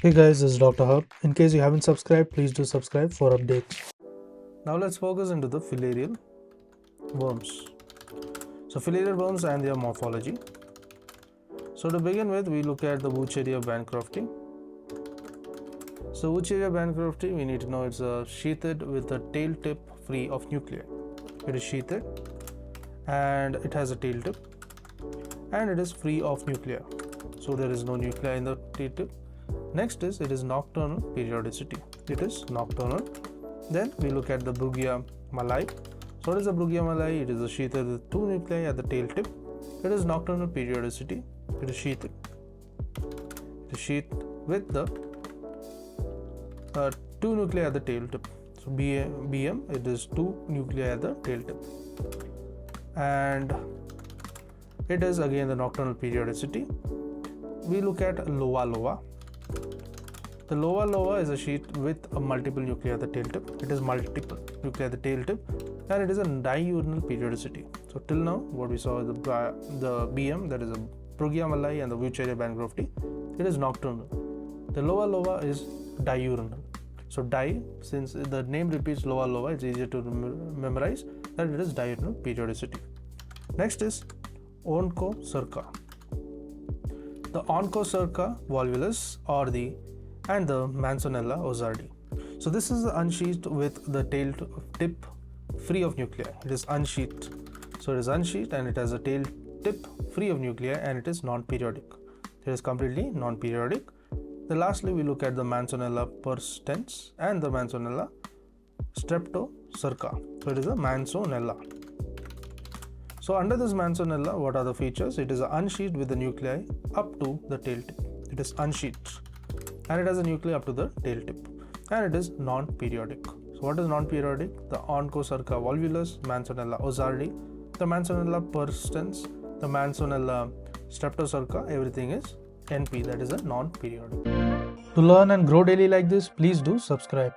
Hey guys, this is Dr. Hub. In case you haven't subscribed, please do subscribe for updates. Now let's focus into the filarial worms. So filarial worms and their morphology. So to begin with, we look at the Wucheria bancrofti. So Wucheria bancrofti, we need to know it's sheathed with a tail tip free of nuclei. It is sheathed and it has a tail tip and it is free of nuclei. So there is no nuclei in the tail tip. Next is it is nocturnal periodicity. It is nocturnal. Then we look at the Brugia malai. So what is the Brugia malai? It is a sheathed with two nuclei at the tail tip. It is nocturnal periodicity. It is sheathed. It is sheathed with the two nuclei at the tail tip. So BM, it is two nuclei at the tail tip. And it is again the nocturnal periodicity. We look at Loa. The Loa is a sheet with a multiple nuclei at the tail tip. It is multiple nuclei at the tail tip and it is a diurnal periodicity. So till now what we saw is the BM, that is a Brugia malai, and the Wucheria bancrofti. It is nocturnal. The Loa is diurnal. So since the name repeats Loa, it's easier to memorize that it is diurnal periodicity. Next is Onchocerca. The Onchocerca volvulus and the Manzanella ozardi. So this is unsheathed with the tail tip free of nuclei. It is unsheathed. So it is unsheathed and it has a tail tip free of nuclei and it is non-periodic. It is completely non-periodic. Then lastly, we look at the Manzanella persistens and the Manzanella streptocerca. So it is a Manzanella. So under this Manzanella, what are the features? It is unsheathed with the nuclei up to the tail tip. It is unsheathed and it has a nuclei up to the tail tip and it is non-periodic. So what is non-periodic? The Onchocerca volvulus, Manzanella ozardi, the Manzanella persistens, the Manzanella streptocerca, everything is NP, that is a non-periodic. To learn and grow daily like this, please do subscribe.